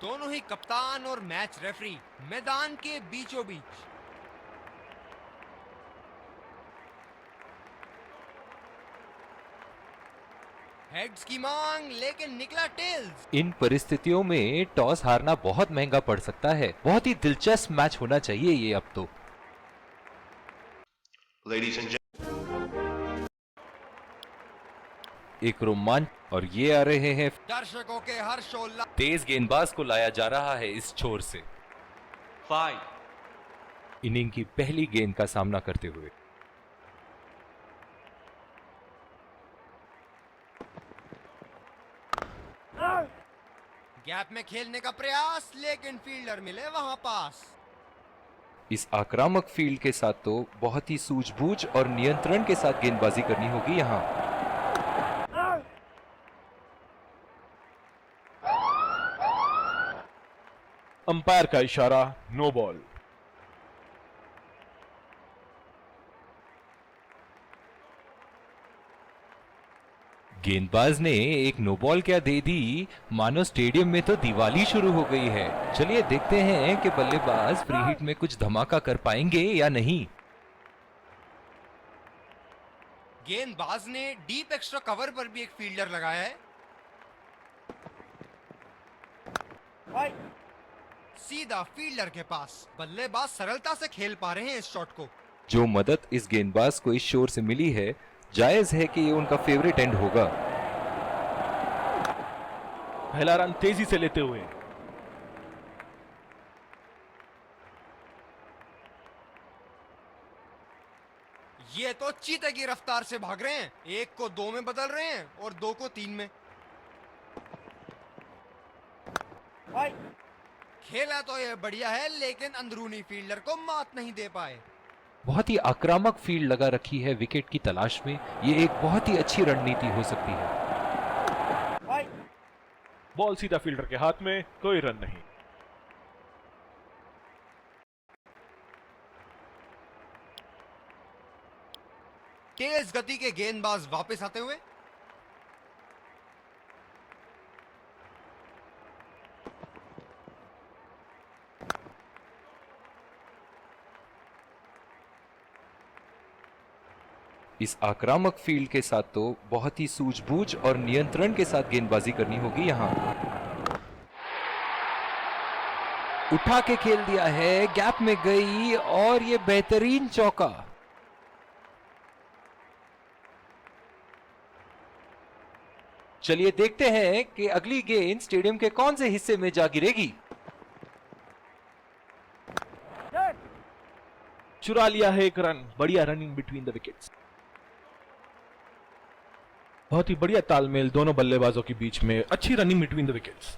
दोनों ही कप्तान और मैच रेफरी मैदान के बीचों बीच। हेड्स की मांग, लेकिन निकला टेल्स। इन परिस्थितियों में टॉस हारना बहुत महंगा पड़ सकता है। बहुत ही दिलचस्प मैच होना चाहिए ये अब तो। एक रोमांच, और ये आ रहे हैं दर्शकों के हर्षोल्लास। तेज गेंदबाज को लाया जा रहा है इस छोर से। 5 इनिंग की पहली गेंद का सामना करते हुए गैप में खेलने का प्रयास, लेकिन फील्डर मिले वहां पास। इस आक्रामक फील्ड के साथ तो बहुत ही सूझबूझ और नियंत्रण के साथ गेंदबाजी करनी होगी यहां। अंपायर का इशारा, नो बॉल। गेंदबाज ने एक नो बॉल क्या दे दी, मानो स्टेडियम में तो दिवाली शुरू हो गई है। चलिए देखते हैं कि बल्लेबाज फ्री हिट में कुछ धमाका कर पाएंगे या नहीं। गेंदबाज ने डीप एक्स्ट्रा कवर पर भी एक फील्डर लगाया है। सीधा फील्डर के पास। बल्लेबाज सरलता से खेल पा रहे हैं इस शॉट को। जो मदद इस गेंदबाज को इस शोर से मिली है, जायज है कि ये उनका फेवरेट एंड होगा। पहला रन तेजी से लेते हुए ये तो चीते की रफ्तार से भाग रहे हैं। एक को 2 में बदल रहे हैं और 2 को 3 में। खेला तो ये बढ़िया है, लेकिन अंदरूनी फील्डर को मात नहीं दे पाए। बहुत ही आक्रामक फील्ड लगा रखी है विकेट की तलाश में। ये एक बहुत ही अच्छी रणनीति हो सकती है। बॉल सीधा फील्डर के हाथ में, कोई रन नहीं। तेज गति के गेंदबाज वापस आते हुए। इस आक्रामक फील्ड के साथ तो बहुत ही सूझबूझ और नियंत्रण के साथ गेंदबाजी करनी होगी यहां। उठा के खेल दिया है, गैप में गई और ये बेहतरीन चौका। चलिए देखते हैं कि अगली गेंद स्टेडियम के कौन से हिस्से में जा गिरेगी। चुरा लिया है एक रन। बढ़िया रनिंग बिटवीन द विकेट्स। बहुत ही बढ़िया तालमेल दोनों बल्लेबाजों के बीच में। अच्छी रनिंग बिटवीन द विकेट्स।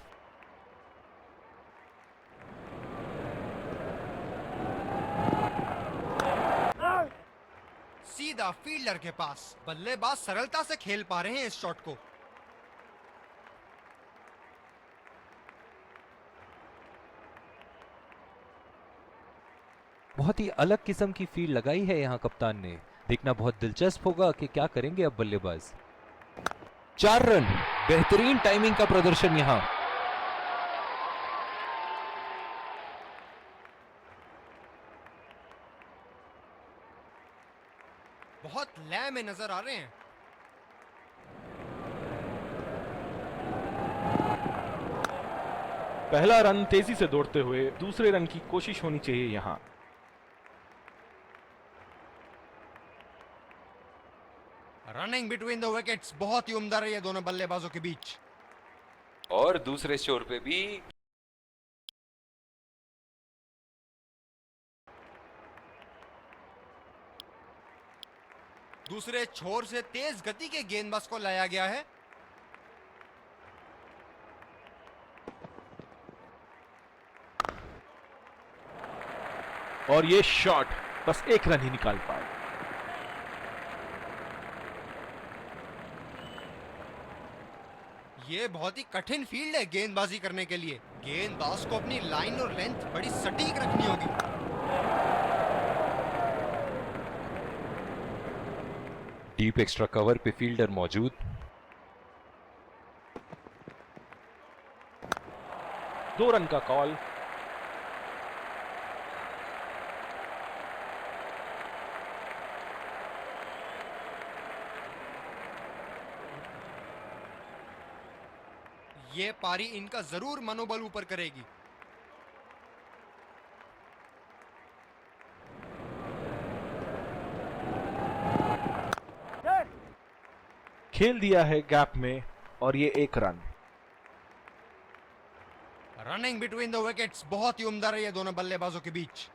सीधा फील्डर के पास। बल्लेबाज सरलता से खेल पा रहे हैं इस शॉट को। बहुत ही अलग किस्म की फील्ड लगाई है यहां कप्तान ने। देखना बहुत दिलचस्प होगा कि क्या करेंगे अब बल्लेबाज। 4 रन, बेहतरीन टाइमिंग का प्रदर्शन यहां। बहुत लय में नजर आ रहे हैं। पहला रन तेजी से दौड़ते हुए दूसरे रन की कोशिश होनी चाहिए यहां। रनिंग बिटवीन द विकेट्स बहुत ही उम्दा रही है दोनों बल्लेबाजों के बीच। और दूसरे छोर पे भी दूसरे छोर से तेज गति के गेंदबाज को लाया गया है। और ये शॉट बस एक रन ही निकाल पाए। ये बहुत ही कठिन फील्ड है गेंदबाजी करने के लिए। गेंदबाज को अपनी लाइन और लेंथ बड़ी सटीक रखनी होगी। डीप एक्स्ट्रा कवर पे फील्डर मौजूद। 2 रन का कॉल। ये पारी इनका जरूर मनोबल ऊपर करेगी। खेल दिया है गैप में और ये 1 run. Running between the wickets बहुत ही उम्दा रही है दोनों बल्लेबाजों के बीच।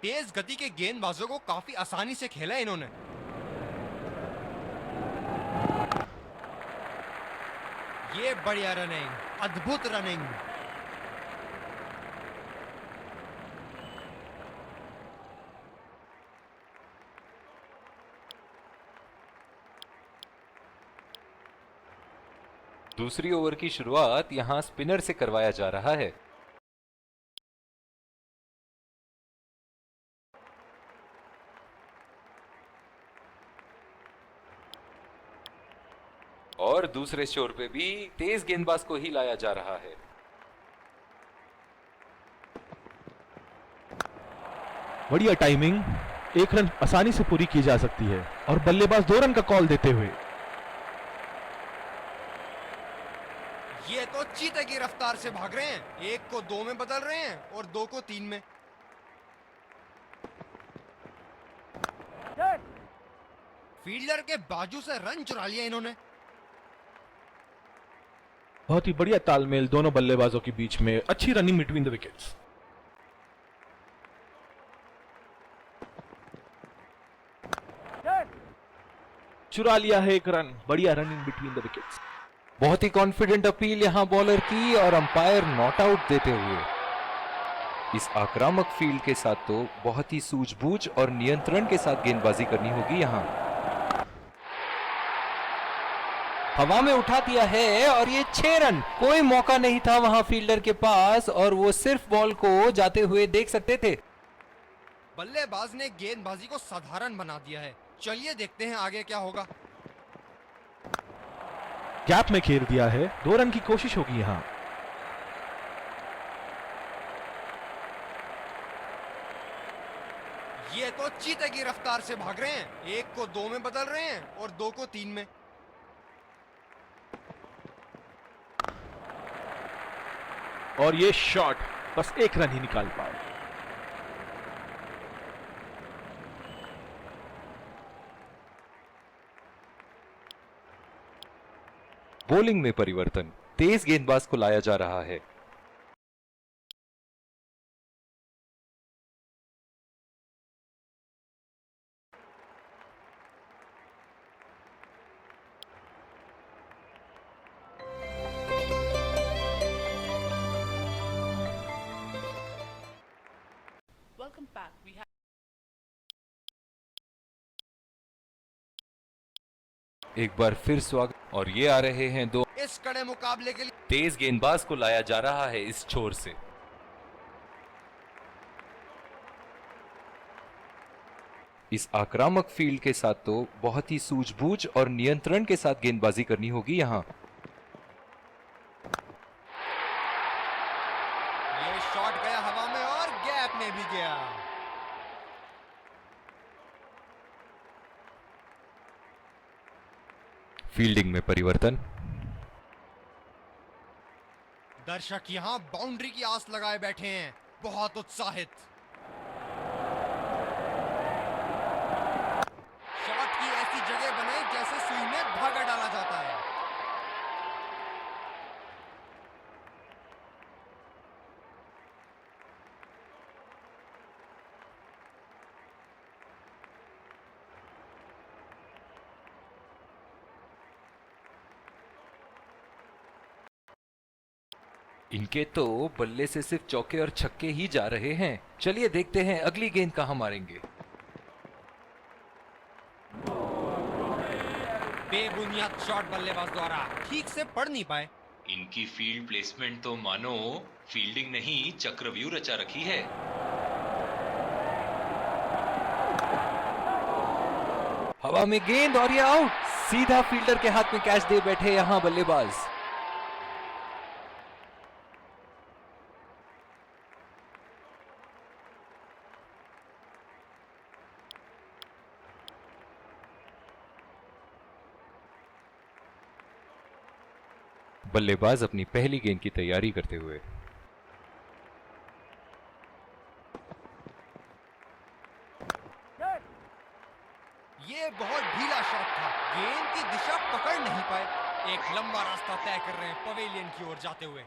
तेज गति के गेंदबाजों को काफी आसानी से खेला है इन्होंने। ये बढ़िया रनिंग, अद्भुत रनिंग। दूसरी ओवर की शुरुआत यहां स्पिनर से करवाया जा रहा है। और दूसरे छोर पे भी तेज गेंदबाज को ही लाया जा रहा है। बढ़िया टाइमिंग, 1 रन आसानी से पूरी की जा सकती है और बल्लेबाज 2 रन का कॉल देते हुए। ये तो चीते की रफ्तार से भाग रहे हैं, 1 को 2 में बदल रहे हैं और 2 को 3 में। फील्डर के बाजू से रन चुरा लिया इन्होंने। बहुत ही बढ़िया तालमेल दोनों बल्लेबाजों के बीच में, अच्छी रनिंग बिटवीन द विकेट्स। चुरा लिया है 1 रन, बढ़िया रनिंग बिटवीन द विकेट्स। बहुत ही कॉन्फिडेंट अपील यहां बॉलर की और अंपायर नॉट आउट देते हुए। इस आक्रामक फील्ड के साथ तो बहुत ही सूझबूझ और नियंत्रण के साथ गेंदबाजी करनी होगी यहां। हवा में उठा दिया है और ये 6 रन। कोई मौका नहीं था वहां फील्डर के पास और वो सिर्फ बॉल को जाते हुए देख सकते थे। बल्लेबाज ने गेंदबाजी को साधारण बना दिया है। चलिए देखते हैं आगे क्या होगा। गैप में खेल दिया है, 2 रन की कोशिश होगी यहां। ये तो चीते की रफ्तार से भाग रहे हैं, 1 को 2 में बदल रहे हैं और 2 को 3 में। और ये शॉट बस 1 रन ही निकाल पाए। बॉलिंग में परिवर्तन, तेज गेंदबाज को लाया जा रहा है। Welcome back. We have एक बार फिर स्वागत। और ये आ रहे हैं 2। इस कड़े मुकाबले के लिए तेज गेंदबाज को लाया जा रहा है इस छोर से। इस आक्रामक फील्ड के साथ तो बहुत ही सूझबूझ और नियंत्रण के साथ गेंदबाजी करनी होगी यहां। ये शॉट गया हवा में और गैप में भी गया। फील्डिंग में परिवर्तन, दर्शक यहां बाउंड्री की आस लगाए बैठे हैं, बहुत उत्साहित। शॉट की ऐसी जगह बने जैसे सुई में धागा डाला जाता है। इनके तो बल्ले से सिर्फ चौके और छक्के ही जा रहे हैं। चलिए देखते हैं अगली गेंद कहां मारेंगे। बेबुनियाद शॉट बल्लेबाज द्वारा ठीक से पढ़ नहीं पाए। इनकी फील्ड प्लेसमेंट तो मानो फील्डिंग नहीं चक्रव्यूह रचा रखी है। हवा में गेंद और ये आउट। सीधा फील्डर के हाथ में कैच दे बैठे यहां बल्लेबाज। बल्लेबाज अपनी पहली गेंद की तैयारी करते हुए। ये बहुत ढीला शॉट था, गेंद की दिशा पकड़ नहीं पाए। एक लंबा रास्ता तय कर रहे हैं पवेलियन की ओर जाते हुए।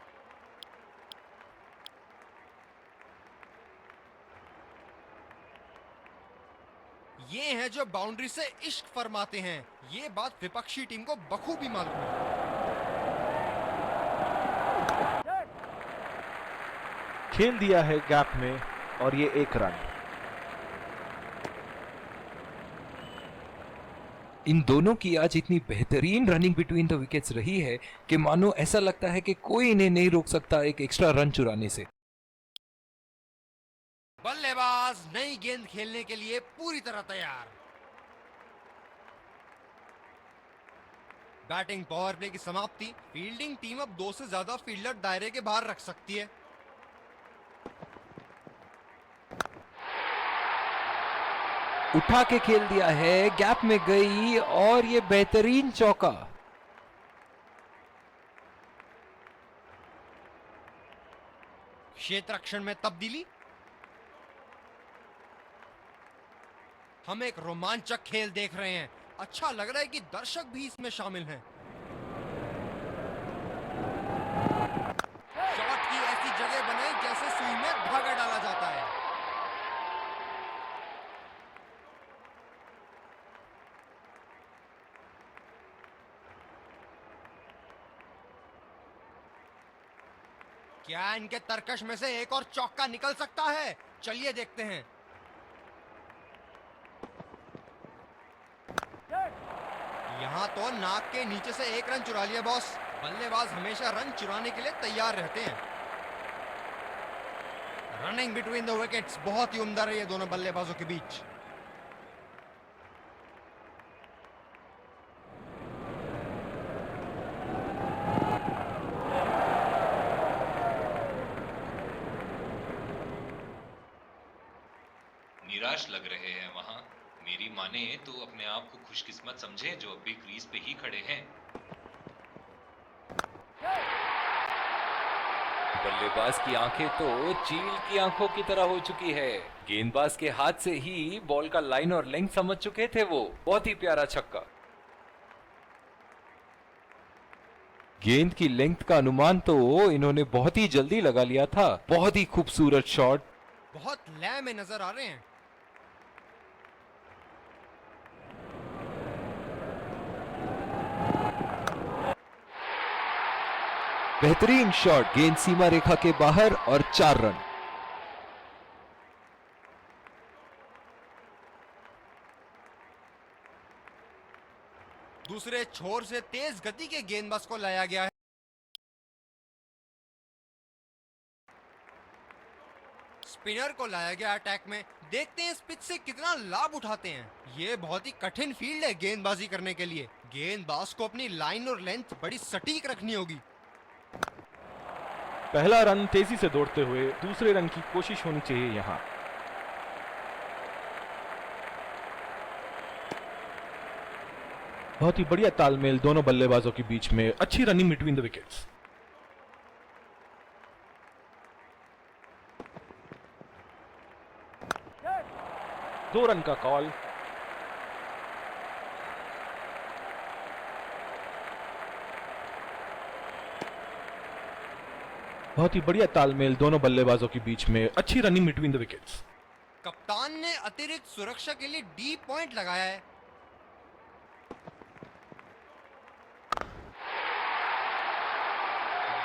ये हैं जो बाउंड्री से इश्क फरमाते हैं। ये बात विपक्षी टीम को बखूबी मालूम है। खेल दिया है गैप में और ये 1 रन। इन दोनों की आज इतनी बेहतरीन रनिंग बिटवीन द विकेट्स रही है कि मानो ऐसा लगता है कि कोई इन्हें नहीं रोक सकता एक एक्स्ट्रा रन चुराने से। बल्लेबाज नई गेंद खेलने के लिए पूरी तरह तैयार। बैटिंग पावर प्ले की समाप्ति। फील्डिंग टीम अब 2 से ज्यादा फील्डर दायरे के बाहर रख सकती है। उठा के खेल दिया है, गैप में गई और ये बेहतरीन चौका। क्षेत्र रक्षण में तब्दीली। हम एक रोमांचक खेल देख रहे हैं। अच्छा लग रहा है कि दर्शक भी इसमें शामिल हैं। शॉट की ऐसी जगह बनाई जैसे सुई में धागा डाला जाता है। क्या इनके तरकश में से एक और चौका निकल सकता है? चलिए देखते हैं। यहां तो नाक के नीचे से 1 रन चुरा लिया बॉस। बल्लेबाज हमेशा रन चुराने के लिए तैयार रहते हैं। रनिंग बिटवीन द विकेट्स बहुत ही उम्दा रही है दोनों बल्लेबाजों के बीच। निराश लग रहे हैं वहां। मेरी माने तो अपने आप को खुशकिस्मत समझें जो अभी क्रीज पे ही खड़े हैं। बल्लेबाज की आंखें तो चील की आंखों की तरह हो चुकी है। गेंदबाज के हाथ से ही बॉल का लाइन और लेंथ समझ चुके थे वो। बहुत ही प्यारा छक्का। गेंद की लेंथ का अनुमान तो इन्होंने बहुत ही जल्दी लगा लिया था। बहुत ही खूबसूरत शॉट। बहुत लय में नजर आ रहे हैं। बेहतरीन शॉट, गेंद सीमा रेखा के बाहर और 4 रन। दूसरे छोर से तेज गति के गेंदबाज को लाया गया है। स्पिनर को लाया गया अटैक में। देखते हैं इस पिच से कितना लाभ उठाते हैं। ये बहुत ही कठिन फील्ड है गेंदबाजी करने के लिए। गेंदबाज को अपनी लाइन और लेंथ बड़ी सटीक रखनी होगी। पहला रन तेजी से दौड़ते हुए दूसरे रन की कोशिश होनी चाहिए यहां। बहुत ही बढ़िया तालमेल दोनों बल्लेबाजों के बीच में। अच्छी रनिंग बिटवीन द विकेट्स। दो रन का कॉल। बहुत ही बढ़िया तालमेल दोनों बल्लेबाजों के बीच में। अच्छी रनिंग बिटवीन द विकेट्स। कप्तान ने अतिरिक्त सुरक्षा के लिए डी पॉइंट लगाया है।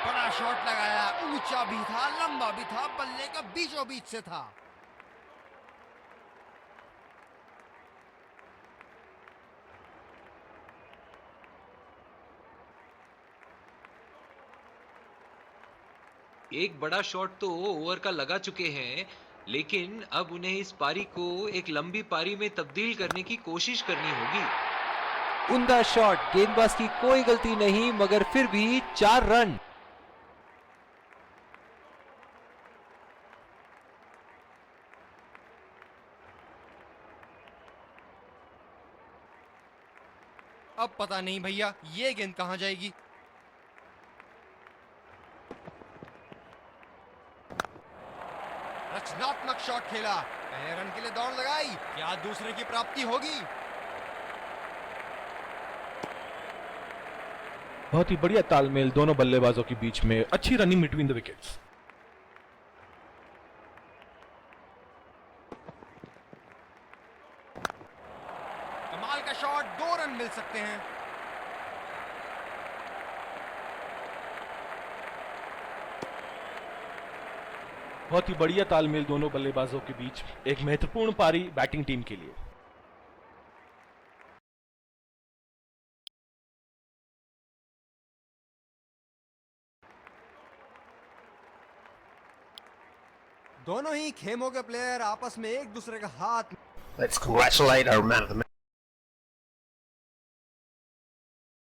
बड़ा शॉट लगाया, ऊंचा भी था, लंबा भी था, बल्ले का बीचों बीच से था। एक बड़ा शॉट तो ओवर का लगा चुके हैं, लेकिन अब उन्हें इस पारी को एक लंबी पारी में तब्दील करने की कोशिश करनी होगी। उम्दा शॉट, गेंदबाज की कोई गलती नहीं, मगर फिर भी 4 रन। अब पता नहीं भैया ये गेंद कहां जाएगी। रचनात्मक शॉट खेला, पहले रन के लिए दौड़ लगाई, क्या दूसरे की प्राप्ति होगी? बहुत ही बढ़िया तालमेल दोनों बल्लेबाजों के बीच में, अच्छी रनिंग बिटवीन द विकेट्स। कमाल का शॉट, 2 रन मिल सकते हैं। बहुत ही बढ़िया तालमेल दोनों बल्लेबाजों के बीच, एक महत्वपूर्ण पारी बैटिंग टीम के लिए। दोनों ही खेमों के प्लेयर आपस में एक दूसरे का हाथ। Let's congratulate our man of the match.